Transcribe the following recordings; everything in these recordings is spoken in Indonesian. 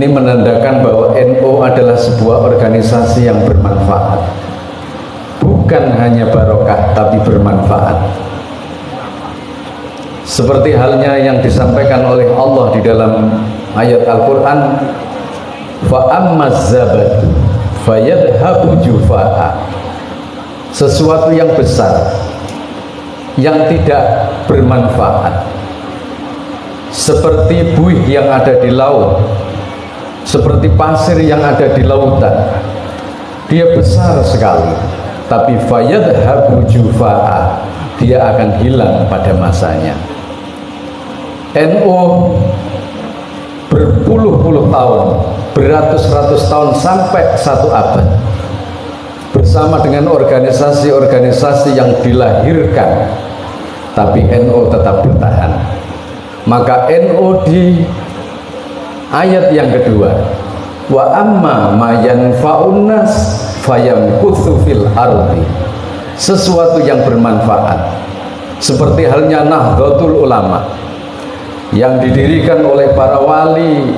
Ini menandakan bahwa NU adalah sebuah organisasi yang bermanfaat, bukan hanya barokah tapi bermanfaat. Seperti halnya yang disampaikan oleh Allah di dalam ayat Al-Quran, fa ammaz zabad fayadhabu jufa'a. Sesuatu yang besar yang tidak bermanfaat, seperti buih yang ada di laut, seperti pasir yang ada di lautan, dia besar sekali, tapi fayadhabu jufa'a, dia akan hilang pada masanya. NU berpuluh-puluh tahun, beratus-ratus tahun sampai satu abad bersama dengan organisasi-organisasi yang dilahirkan, tapi NU tetap bertahan. Maka NU di ayat yang kedua, wa amma ma yanfa'un nas fayamkutsu fil ardi, sesuatu yang bermanfaat, seperti halnya Nahdlatul Ulama yang didirikan oleh para wali,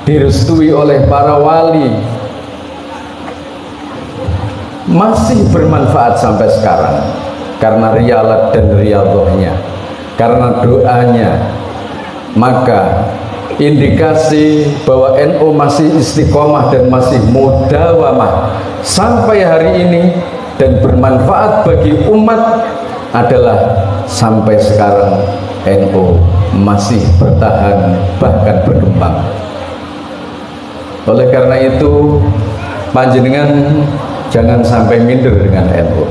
direstui oleh para wali, masih bermanfaat sampai sekarang karena rialat dan riyadhahnya, karena doanya. Maka indikasi bahwa NU masih istiqomah dan masih mudawamah sampai hari ini dan bermanfaat bagi umat adalah sampai sekarang NU masih bertahan, bahkan berkembang. Oleh karena itu, panjenengan jangan sampai minder dengan NU.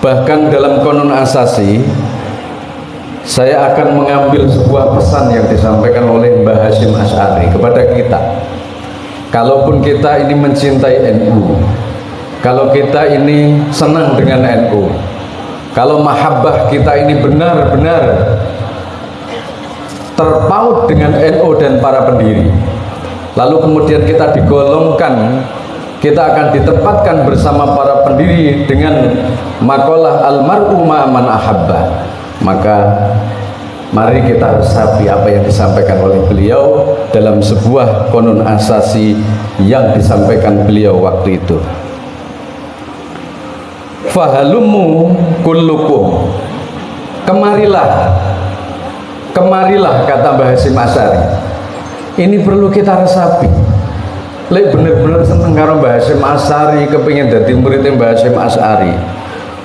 Bahkan dalam Qonun Asasi, saya akan mengambil sebuah pesan yang disampaikan oleh Mbah Hasyim Asy'ari kepada kita. Kalaupun kita ini mencintai NU, kalau kita ini senang dengan NU, kalau mahabbah kita ini benar-benar terpaut dengan NU dan para pendiri, lalu kemudian kita digolongkan, kita akan ditempatkan bersama para pendiri dengan makalah almar'u ma'aman ahabba, maka mari kita resapi apa yang disampaikan oleh beliau dalam sebuah Qonun Asasi yang disampaikan beliau waktu itu. Fahalumu kullukum, kemarilah, kemarilah, kata Mbah Hasyim Asy'ari. Ini perlu kita resapi. Lek bener-bener seneng karo Mbah Hasyim Asy'ari, kepingin dadi muridnya Mbah Hasyim Asy'ari,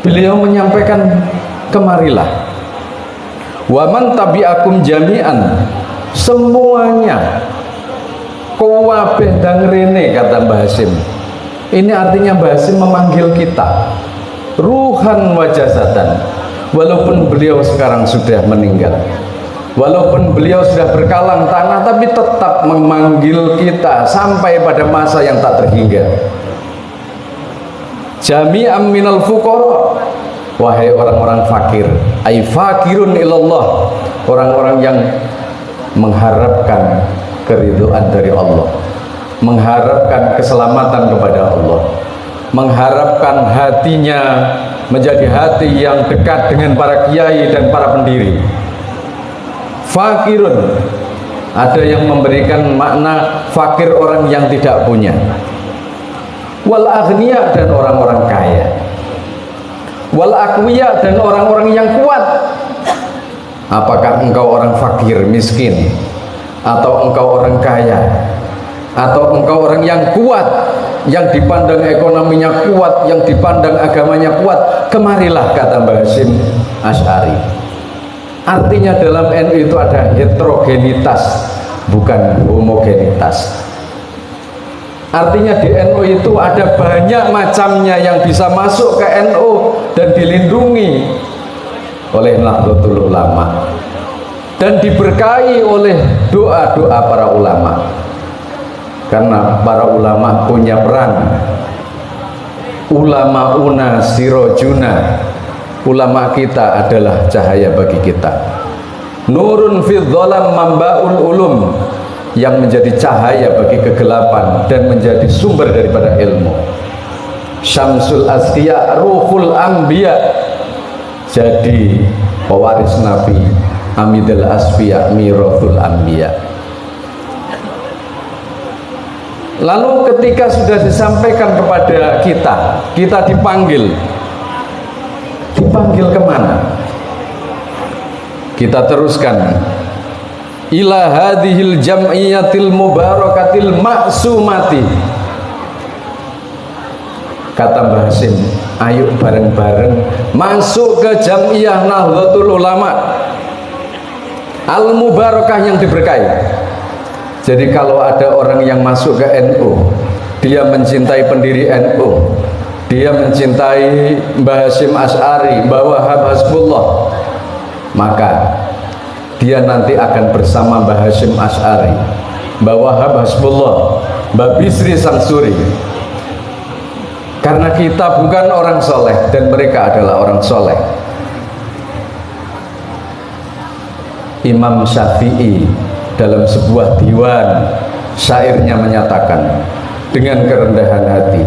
beliau menyampaikan kemarilah. Waman tabi'akum jami'an, semuanya kuwabeh ndang rene, kata Mbah Hasyim. Ini artinya Mbah Hasyim memanggil kita ruhan wa jasadan, walaupun beliau sekarang sudah meninggal, walaupun beliau sudah berkalang tanah, tapi tetap memanggil kita sampai pada masa yang tak terhingga. Jami'an minal fuqara, wahai orang-orang fakir, ay fakirun ilallah, orang-orang yang mengharapkan keridhaan dari Allah, mengharapkan keselamatan kepada Allah, mengharapkan hatinya menjadi hati yang dekat dengan para kiai dan para pendiri. Fakirun, ada yang memberikan makna fakir orang yang tidak punya. Wal aghniya, dan orang-orang kaya. Wal aqwiya, dan orang-orang yang kuat. Apakah engkau orang fakir, miskin, atau engkau orang kaya, atau engkau orang yang kuat, yang dipandang ekonominya kuat, yang dipandang agamanya kuat, kemarilah, kata Mbah Hasyim Asy'ari. Artinya dalam NU itu ada heterogenitas, bukan homogenitas. Artinya di NU itu ada banyak macamnya yang bisa masuk ke NU dan dilindungi oleh Nahdlatul Ulama dan diberkahi oleh doa-doa para ulama. Karena para ulama punya peran. Ulamauna sirojuna, ulama kita adalah cahaya bagi kita. Nurun fi dzalam mambaul ulum, yang menjadi cahaya bagi kegelapan dan menjadi sumber daripada ilmu. Syamsul Asqiya ruhul anbiya, jadi pewaris Nabi, Amidul Asfiya mirathul anbiya. Lalu ketika sudah disampaikan kepada kita, kita dipanggil kemana? Kita teruskan ila hadhil jam'iyatil mubarakatil maksumati. Kata Mbah Hasim, ayo bareng-bareng masuk ke Jam'iyah Nahdlatul Ulama al mubarakah yang diberkahi. Jadi kalau ada orang yang masuk ke NU, dia mencintai pendiri NU, dia mencintai Mbah Hasyim Asy'ari, Mbah Wahab Hasbullah, maka dia nanti akan bersama Mbah Hasyim Asy'ari, Mbah Wahab Hasbullah, Mbah Bisri Sangsuri. Karena kita bukan orang soleh dan mereka adalah orang soleh. Imam Syafi'i dalam sebuah diwan syairnya menyatakan dengan kerendahan hati,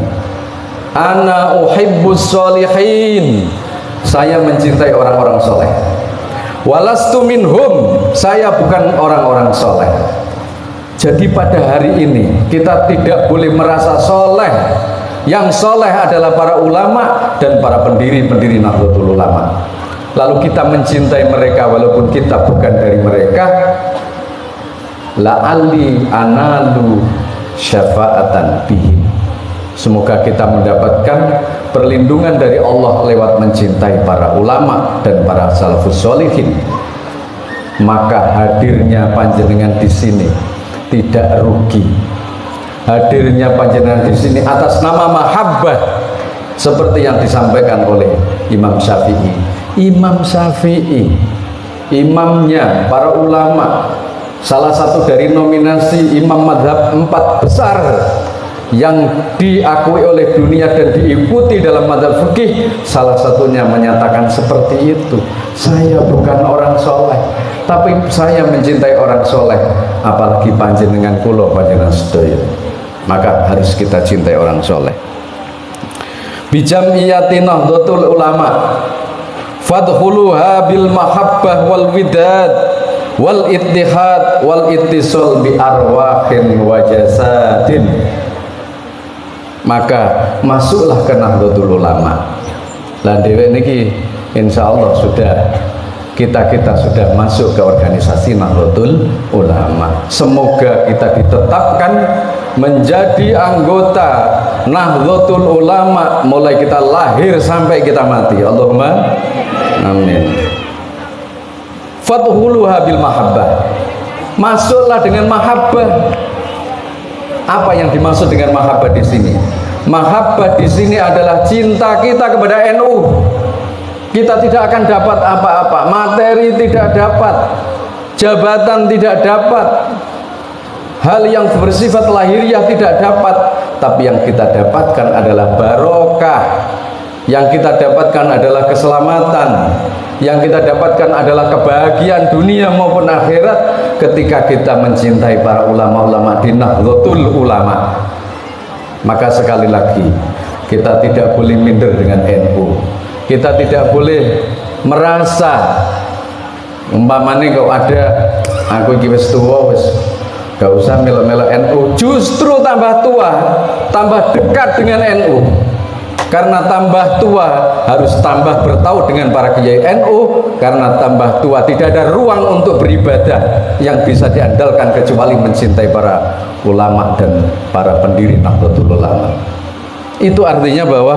ana uhibbus sholihin, saya mencintai orang-orang soleh. Walastu minhum, saya bukan orang-orang soleh. Jadi pada hari ini kita tidak boleh merasa soleh. Yang soleh adalah para ulama dan para pendiri-pendiri Nahdlatul Ulama. Lalu kita mencintai mereka walaupun kita bukan dari mereka. La'alli analu syafa'atan bihim, semoga kita mendapatkan perlindungan dari Allah lewat mencintai para ulama dan para salafus sholihin. Maka hadirnya panjenengan di sini tidak rugi. Hadirnya panjenengan di sini atas nama mahabbah, seperti yang disampaikan oleh Imam Syafi'i. Imam Syafi'i, imamnya para ulama, salah satu dari nominasi imam madhab 4 besar yang diakui oleh dunia dan diikuti dalam madhab fikih, salah satunya menyatakan seperti itu. Saya bukan orang soleh, tapi saya mencintai orang soleh. Apalagi panjenengan kulo, panjenengan sedaya, maka harus kita cintai orang soleh. Bijam'iyati Nahdlatul Ulama fadkhuluha bil mahabbah wal widad wal ittihad wal ittisal bi arwahin wa jasadin. Maka masuklah ke Nahdlatul Ulama. Lah dhewe niki insyaallah sudah kita sudah masuk ke organisasi Nahdlatul Ulama. Semoga kita ditetapkan menjadi anggota Nahdlatul Ulama mulai kita lahir sampai kita mati. Allahumma amin. Fadkhuluha bil mahabbah, masuklah dengan mahabbah. Apa yang dimaksud dengan mahabbah di sini? Mahabbah di sini adalah cinta kita kepada NU. Kita tidak akan dapat apa-apa, materi tidak dapat, jabatan tidak dapat, hal yang bersifat lahiriah tidak dapat, tapi yang kita dapatkan adalah barokah, yang kita dapatkan adalah keselamatan, yang kita dapatkan adalah kebahagiaan dunia maupun akhirat ketika kita mencintai para ulama-ulama di Nahdlatul Ulama. Maka sekali lagi, kita tidak boleh minder dengan NU. Kita tidak boleh merasa umpamane kok ada aku iki wis tuwa, wis gak usah melo-melo NU. Justru tambah tua, tambah dekat dengan NU. Karena tambah tua harus tambah bertaut dengan para kiai NU. Karena tambah tua tidak ada ruang untuk beribadah yang bisa diandalkan kecuali mencintai para ulama dan para pendiri Nahdlatul Ulama. Itu artinya bahwa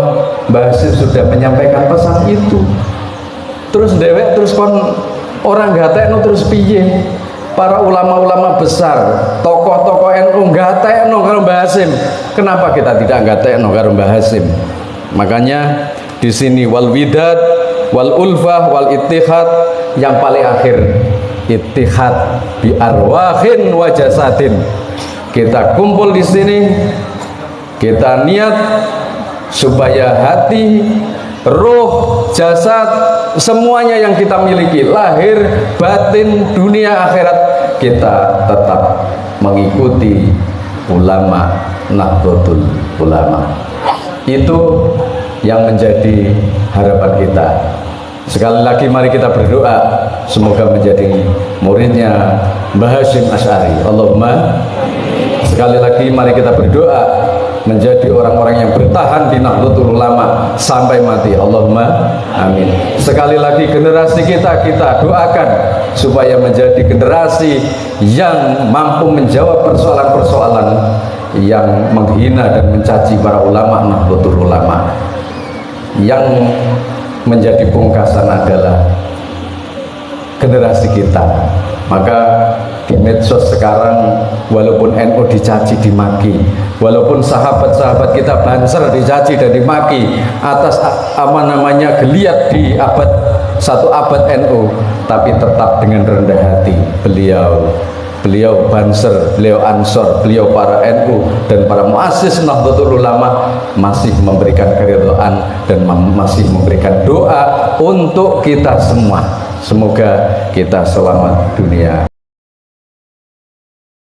Mbah Hasyim sudah menyampaikan pesan itu. Terus dewek terus kon orang gatekno terus piye? Para ulama-ulama besar, tokoh-tokoh NU gatekno karo Mbah Hasyim. Kenapa kita tidak gatekno karo Mbah Hasyim? Makanya di sini wal widad, wal ulfah, wal ittihad, yang paling akhir ittihad bi arwahin wa jasadin. Kita kumpul di sini, kita niat supaya hati, roh, jasad, semuanya yang kita miliki, lahir, batin, dunia, akhirat, kita tetap mengikuti ulama Nahdlatul Ulama. Itu yang menjadi harapan kita. Sekali lagi mari kita berdoa semoga menjadi muridnya Mbah Hasyim Asy'ari. Allahumma Sekali lagi mari kita berdoa menjadi orang-orang yang bertahan di Nahdlatul Ulama sampai mati. Allahumma amin. Sekali lagi generasi kita doakan supaya menjadi generasi yang mampu menjawab persoalan-persoalan yang menghina dan mencaci para ulama Nahdlatul Ulama. Yang menjadi pungkasan adalah generasi kita. Maka di medsos sekarang walaupun NU dicaci dimaki, walaupun sahabat-sahabat kita Banser dicaci dan dimaki atas geliat di satu abad NU, tapi tetap dengan rendah hati beliau Banser, beliau Ansor, beliau para NU dan para muassis Nahdlatul Ulama masih memberikan keridhaan dan masih memberikan doa untuk kita semua. Semoga kita selamat dunia